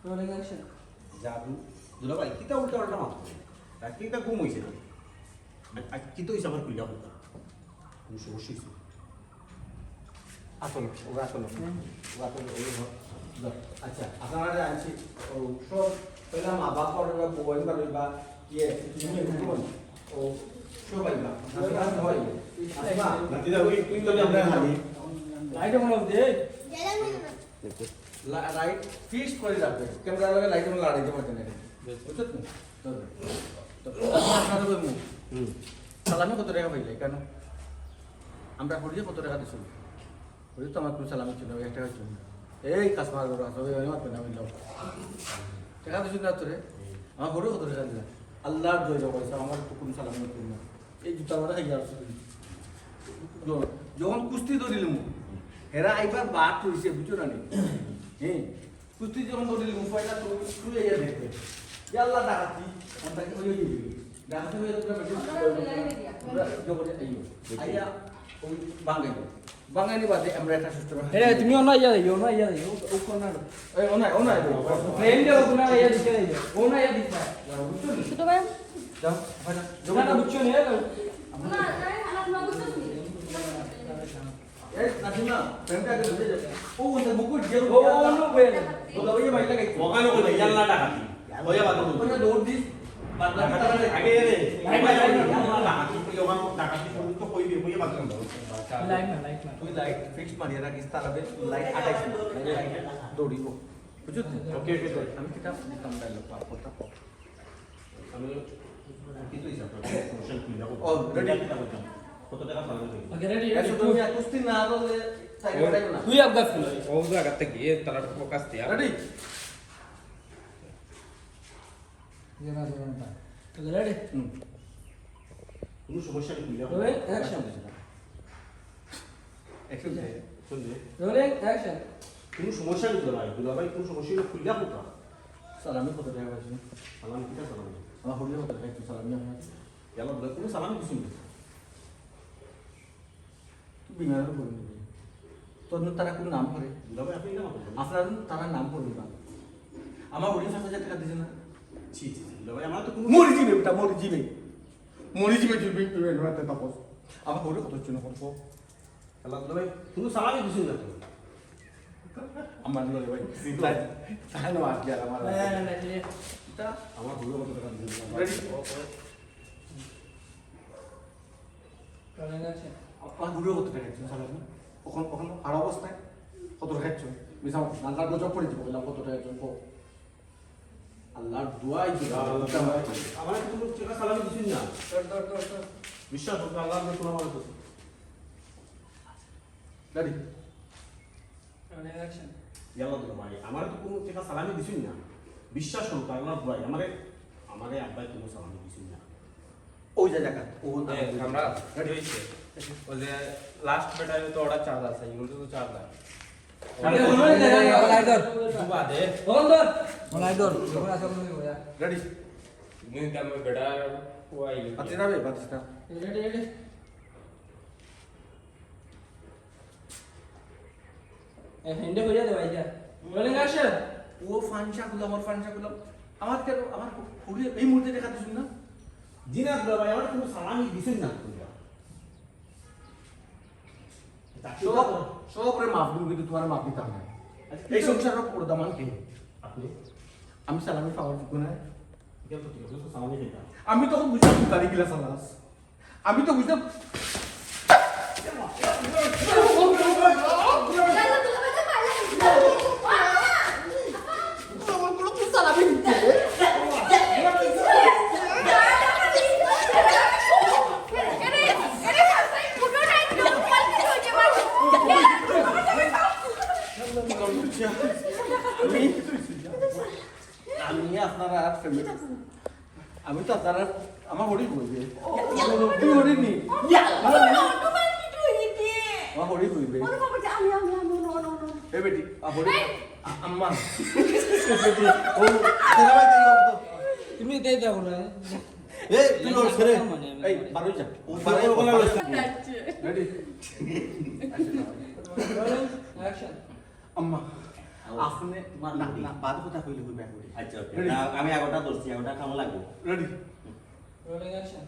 Rolling action. জাদু দুলাভাই কিতা উল্টা উল্টা মাত্র রাত্রি কিতা ঘুম হয়েছে না কিতো হয়েছে আমার কুইলা হতো আমি সমস্যা হয়েছে আসল ও আসল আচ্ছা আপনারা আনছি ও সব পেলাম আবার করে বা বই বা ইয়ে ও সবাই না হয় আসমা নাতিদা ওই তুই তো আমরা হানি Light on of the. Light fix করে রাখবে ক্যামেরা লাগে লাইট আমরা লাগাইতে পারতেন না বুঝছো তো আপনারা কই মু সালামি কত টাকা পাইলে কেন আমরা হরিয়ে কত টাকা দিছিল হরিয়ে তো আমার কোনো সালামি ছিল 1 টাকা ছিল এই কাস্টমার বড় আছে ওই মাত্র না মিললো টাকা দিছিল না তোরে আমার হরিয়ে কত টাকা দিলা আল্লাহর দয়া পয়সা আমার তো কোনো সালামি ছিল না এই জুতা বড় খাই যাচ্ছে যখন কুস্তি ধরিলাম হেরা আইবার বাট হইছে বুঝছো না হ্যাঁ কুস্তি যখন ধরিলাম পয়সা তো শুয়ে ইয়া দেখতে আল্লাহ ডাকাতি আমাকে ওই ডাকাতি হয়ে তোরা বেশি জগতে আইও আইয়া ওই বাঙালি বাদে আমরা একটা সিস্টেম Hey, তুমি ওনা ইয়া দিও ও কোনা এই ওনা ফ্রেন্ড ও কোনা ইয়া দিতে দিও ওনা ইয়া দিতে ছোট ভাই যাও ভাই না বুঝছো নি না আলাপ না বুঝছো নি এই নাজিমা ফ্রেন্ডটা কে দিতে যাও ও ওটা মুকুট জেরো ও নো বে ওটা ওই মাইলা কে ওখানে কই জানলা ডাকাতি হইয়া বাদ ওটা দৌড় দিস বাদলা ডাকাতি আগে রে ভাই, ভাই, ভাই, ডাকাতি কই ওখানে ডাকাতি শুরু তো কই হইয়া বাদ দাও লাইক না তুই লাইট ফিক্স মারিয়ে রাখিস তাহলে লাইট আটাইছে দৌড়িব বুঝছো ওকে ওকে আমি কিতাব দিতাম ডায়লগ কথা আমি কিছু হিসাব করে সমস্যা কি না ও রেডি কত টাকা সালামি কই ওকে রেডি এসো তুমি কুস্তি না করলে তাই বড়াই না তুই আবগা ফুল ও জায়গা থেকে তারা ফোকাস দিয়া রেডি রেডি কোনো সমস্যা কি না রোলিং অ্যাকশন একদম শুনলে রোলিং অ্যাকশন কোনো সমস্যা কি ভাই দুলাভাই কোনো সমস্যা হলে খুললা কোথা সালামি কত টাকা পাইছি সালামি কিটা সালামি আমার হরিয়া কত টাকা একটু সালামি আমার ইয়ালা বলে কোনো সালামি কিছু নেই তুই বিমানের করে নিবি তোর তারা কোন নাম করে দুলাভাই আপনি না বলবেন আপনার তারা নাম করবে না আমার হরিয়া 5000 টাকা দিছে না ছি ছি দুলাভাই আমার তো কোনো মরি জিবে বেটা মরি জিবে তুই বিমানের রাতে তাপস আমার হরিয়া কত চুন করবো আল্লাহ দুলাভাই কোনো সালামি কিছু না তো আমার লরে ভাই তাই না আজ গেল আমার না এটা আমার হলো কত টাকা দিবেন রেডি রোলিং অ্যাকশন আমার হরিয়া কত টাকা দিছে সালামি ওখান আর অবস্থায় কত টাকা দিছো মিসাম আল্লাহর গজব পড়ে দিব বললাম কত টাকা দিছো আল্লাহর দোয়াই দিবা আমার কোনো টাকা সালামি কিছু না দর বিশ্বাস করতে আল্লাহর কাছে আমার কাছে রেডি রোলিং অ্যাকশন ইয়ালা দুলাভাই আমার তো কোনো টাকা সালামি দিছুন না বিশ্বাস করতে আল্লাহর দোয়াই আমারে আব্বাই কোনো সালামি দিছুন না ওই জায়গা ও আমরা রেডি হইছে ও যে লাস্ট বেটারে তো ওটা চার্জ আছে ইগুলো তো চার্জ না দুবা দে রেডি মুই দাম বেটা ওয়াই বাতিরা বে বাতিরা রেডি হেন্ডে কইয়া দে ভাইয়া রোলিং অ্যাকশন ও ফানশাগুলো আমার কেন আমার হরিয়া এই মুহূর্তে দেখা দিছুন না জিনা দুলাভাই আমার কোনো সালামি দিছুন না সবরে মাফ দিব কিন্তু তোমার মাফ দিতাম না এই সংসারের প্রধান কে আপনি আমি সালামি পাওয়ার যোগ্য না কেন তো ঠিক আছে সালামি দিতা আমি তখন বুঝলাম তুই গাড়ি গিলা সালাস আমি তো বুঝলাম আমি আপনারা ফ্যামিলি আমি তো আপনারা আমার হরি কইবে তুই হরি নি আমার হরি কইবে এ বেটি হরি আম্মা বেটি ও তেরা ভাই তেরা তো তুমি দেই দাও না এই তুই ওর ছেড়ে এই বারো যা ও বারো বলা রেডি রোলিং অ্যাকশন আম্মা আপনি না না বাদ কথা কইলে কইবা আচ্ছা ওকে আমি আগোটা বলছি আগোটা কেমন লাগবে রেডি রোলিং অ্যাকশন